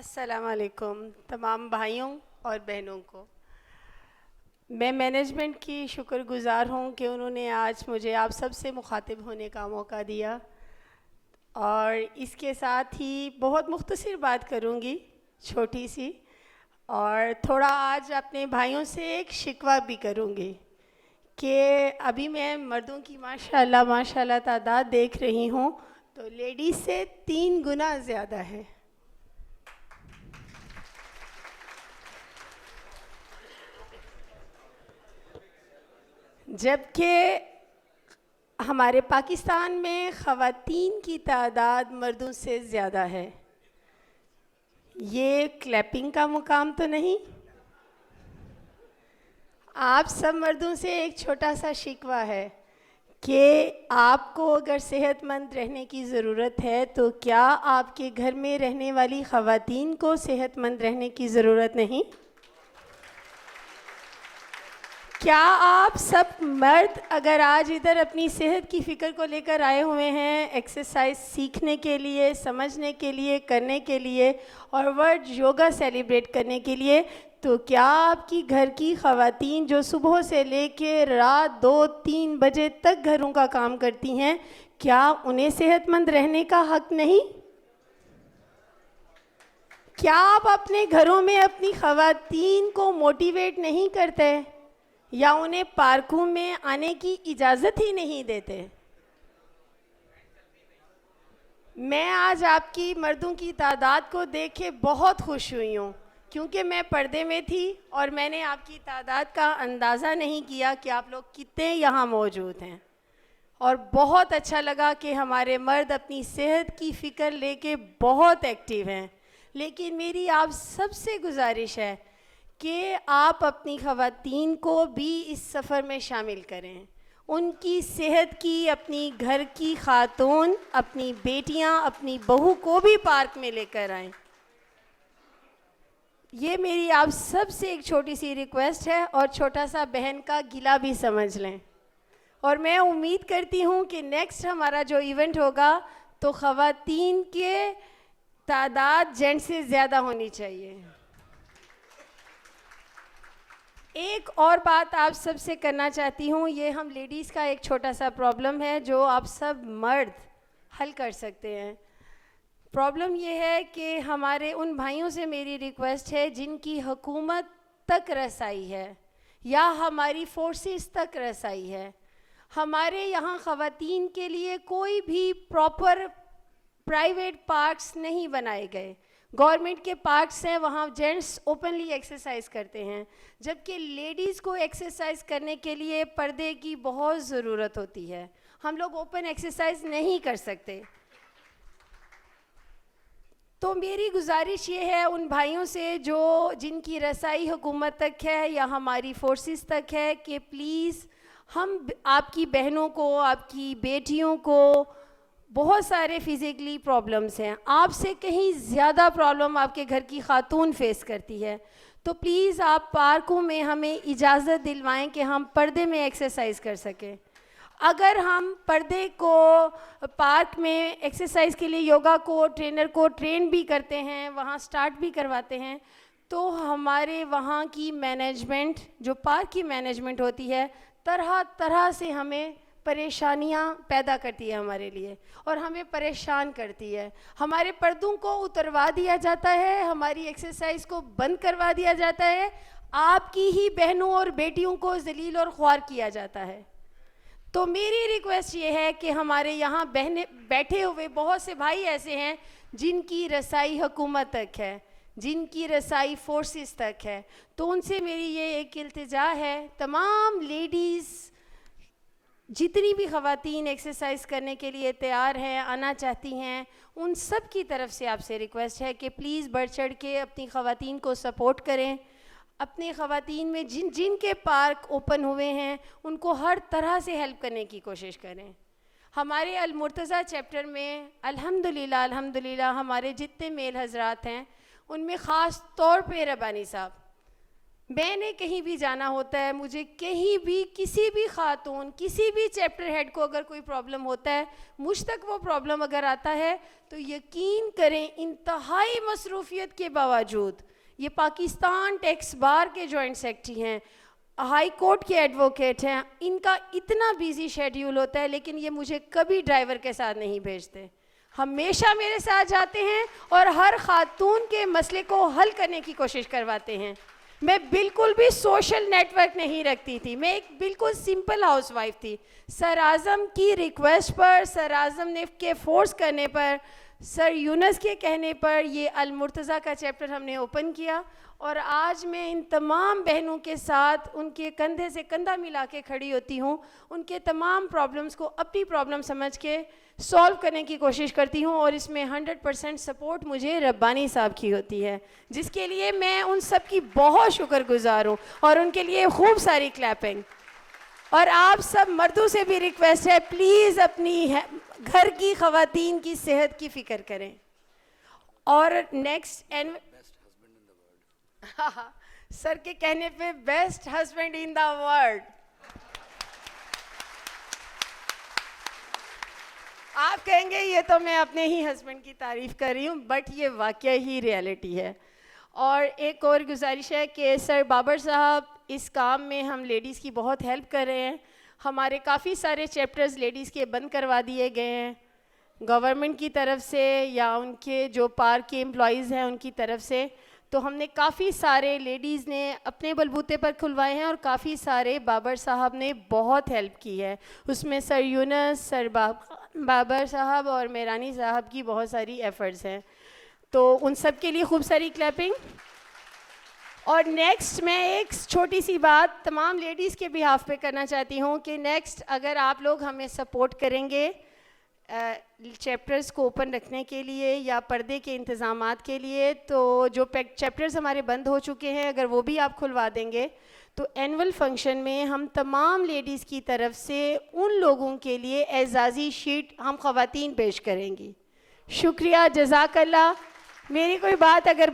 अस्सलाम वालेकुम तमाम भाइयों और बहनों को। मैं मैनेजमेंट की शुक्रगुज़ार हूँ कि उन्होंने आज मुझे आप सबसे मुखातिब होने का मौका दिया, और इसके साथ ही बहुत मुख्तसर बात करूँगी, छोटी सी, और थोड़ा आज अपने भाइयों से एक शिकवा भी करूँगी कि अभी मैं मर्दों की माशाल्लाह तादाद देख रही हूँ तो लेडीज़ से 3 गुना ज़्यादा है। जबकि हमारे पाकिस्तान में ख़वातीन की तादाद मर्दों से ज़्यादा है। ये क्लैपिंग का मुकाम तो नहीं? आप सब मर्दों से एक छोटा सा शिकवा है कि आपको अगर सेहतमंद रहने की ज़रूरत है तो क्या आपके घर में रहने वाली ख़वातीन को सेहतमंद रहने की ज़रूरत नहीं? क्या आप सब मर्द अगर आज इधर अपनी सेहत की फ़िक्र को लेकर आए हुए हैं, एक्सरसाइज सीखने के लिए, समझने के लिए, करने के लिए और वर्ल्ड योगा सेलिब्रेट करने के लिए, तो क्या आपकी घर की ख़वातीन जो सुबह से लेके रात 2-3 बजे तक घरों का काम करती हैं, क्या उन्हें सेहतमंद रहने का हक़ नहीं? क्या आप अपने घरों में अपनी ख़वातीन को मोटिवेट नहीं करते या उन्हें पार्कों में आने की इजाज़त ही नहीं देते? मैं आज आपकी मर्दों की तादाद को देख के बहुत खुश हुई हूँ, क्योंकि मैं पर्दे में थी और मैंने आपकी तादाद का अंदाज़ा नहीं किया कि आप लोग कितने यहाँ मौजूद हैं। और बहुत अच्छा लगा कि हमारे मर्द अपनी सेहत की फ़िक्र लेके बहुत एक्टिव हैं। लेकिन मेरी आप सबसे गुजारिश है कि आप अपनी ख़वातीन को भी इस सफ़र में शामिल करें, उनकी सेहत की, अपनी घर की ख़ातून, अपनी बेटियां, अपनी बहू को भी पार्क में लेकर आएं। ये मेरी आप सब से एक छोटी सी रिक्वेस्ट है और छोटा सा बहन का गिला भी समझ लें। और मैं उम्मीद करती हूँ कि नेक्स्ट हमारा जो इवेंट होगा तो ख़वातीन के तादाद जेंट्स से ज़्यादा होनी चाहिए। एक और बात आप सबसे करना चाहती हूँ, ये हम लेडीज़ का एक छोटा सा प्रॉब्लम है जो आप सब मर्द हल कर सकते हैं। प्रॉब्लम ये है कि हमारे उन भाइयों से मेरी रिक्वेस्ट है जिनकी हुकूमत तक रसाई है या हमारी फोर्सेस तक रसाई है। हमारे यहाँ ख़वातीन के लिए कोई भी प्रॉपर प्राइवेट पार्क्स नहीं बनाए गए। गवर्नमेंट के पार्क्स हैं, वहाँ जेंट्स ओपनली एक्सरसाइज करते हैं, जबकि लेडीज़ को एक्सरसाइज करने के लिए पर्दे की बहुत ज़रूरत होती है। हम लोग ओपन एक्सरसाइज नहीं कर सकते। तो मेरी गुजारिश ये है उन भाइयों से जो जिनकी रसाई हुकूमत तक है या हमारी फोर्सेस तक है कि प्लीज़ हम आपकी बहनों को, आपकी बेटियों को, बहुत सारे फिज़िकली प्रॉब्लम्स हैं, आपसे कहीं ज़्यादा प्रॉब्लम आपके घर की खातून फेस करती है, तो प्लीज़ आप पार्कों में हमें इजाज़त दिलवाएं कि हम पर्दे में एक्सरसाइज कर सकें। अगर हम पर्दे को पार्क में एक्सरसाइज के लिए योगा को ट्रेनर को ट्रेन भी करते हैं, वहाँ स्टार्ट भी करवाते हैं, तो हमारे वहाँ की मैनेजमेंट, जो पार्क की मैनेजमेंट होती है, तरह तरह से हमें परेशानियाँ पैदा करती है हमारे लिए और हमें परेशान करती है। हमारे पर्दों को उतरवा दिया जाता है, हमारी एक्सरसाइज को बंद करवा दिया जाता है, आपकी ही बहनों और बेटियों को जलील और ख्वार किया जाता है। तो मेरी रिक्वेस्ट ये है कि हमारे यहाँ बहने बैठे हुए बहुत से भाई ऐसे हैं जिनकी रसाई हुकूमत तक है, जिनकी रसाई फोर्सेस तक है, तो उनसे मेरी ये एक इल्तिजा है, तमाम लेडीज़ जितनी भी ख़वातीन एक्सरसाइज करने के लिए तैयार हैं, आना चाहती हैं, उन सब की तरफ से आपसे रिक्वेस्ट है कि प्लीज़ बढ़ चढ़ के अपनी ख़वातीन को सपोर्ट करें। अपने ख़वातीन में जिन के पार्क ओपन हुए हैं उनको हर तरह से हेल्प करने की कोशिश करें। हमारे अल मुर्तज़ा चैप्टर में अल्हम्दुलिल्लाह हमारे जितने मेल हज़रात हैं उनमें ख़ास तौर पे रब्बानी साहब मैंने कहीं भी जाना होता है, मुझे कहीं भी किसी भी खातून, किसी भी चैप्टर हेड को अगर कोई प्रॉब्लम होता है, मुझ तक वो प्रॉब्लम अगर आता है तो यकीन करें इंतहाई मसरूफियत के बावजूद, ये पाकिस्तान टैक्स बार के जॉइंट सेक्रेटरी हैं, हाई कोर्ट के एडवोकेट हैं, इनका इतना बिजी शेड्यूल होता है लेकिन ये मुझे कभी ड्राइवर के साथ नहीं भेजते, हमेशा मेरे साथ जाते हैं और हर खातून के मसले को हल करने की कोशिश करवाते हैं। मैं बिल्कुल भी सोशल नेटवर्क नहीं रखती थी, मैं एक बिल्कुल सिंपल हाउसवाइफ थी। सर आज़म की रिक्वेस्ट पर, सर आज़म ने के फोर्स करने पर, सर यूनस के कहने पर ये अल मुर्तज़ा का चैप्टर हमने ओपन किया और आज मैं इन तमाम बहनों के साथ उनके कंधे से कंधा मिला के खड़ी होती हूँ, उनके तमाम प्रॉब्लम्स को अपनी प्रॉब्लम समझ के सॉल्व करने की कोशिश करती हूँ और इसमें 100% सपोर्ट मुझे रब्बानी साहब की होती है, जिसके लिए मैं उन सब की बहुत शुक्रगुजार हूँ और उनके लिए खूब सारी क्लैपिंग। और आप सब मर्दों से भी रिक्वेस्ट है, प्लीज़ अपनी घर की ख़वातीन की सेहत की फ़िक्र करें। और नेक्स्ट एंड सर के कहने पे best husband in the world. आप कहेंगे ये तो मैं अपने ही हस्बैंड की तारीफ़ कर रही हूँ, बट ये वाकई ही रियलिटी है। और एक और गुजारिश है कि सर बाबर साहब, इस काम में हम लेडीज़ की बहुत हेल्प कर रहे हैं, हमारे काफ़ी सारे चैप्टर्स लेडीज़ के बंद करवा दिए गए हैं गवर्नमेंट की तरफ से या उनके जो पार्क के एम्प्लॉइज़ हैं उनकी तरफ से, तो हमने काफ़ी सारे लेडीज़ ने अपने बलबूते पर खुलवाए हैं और काफ़ी सारे बाबर साहब ने बहुत हेल्प की है। उसमें सर यूनस, सर बाबर साहब और मेरानी साहब की बहुत सारी एफ़र्ट्स हैं, तो उन सब के लिए खूब सारी क्लैपिंग। और नेक्स्ट मैं एक छोटी सी बात तमाम लेडीज़ के बिहाफ पे करना चाहती हूँ कि नेक्स्ट अगर आप लोग हमें सपोर्ट करेंगे चैप्टर्स को ओपन रखने के लिए या पर्दे के इंतज़ामात के लिए, तो जो चैप्टर्स हमारे बंद हो चुके हैं अगर वो भी आप खुलवा देंगे तो एनुअल फंक्शन में हम तमाम लेडीज़ की तरफ से उन लोगों के लिए एजाज़ी शीट हम ख़वातीन पेश करेंगी। शुक्रिया, जज़ाकल्लाह। मेरी कोई बात अगर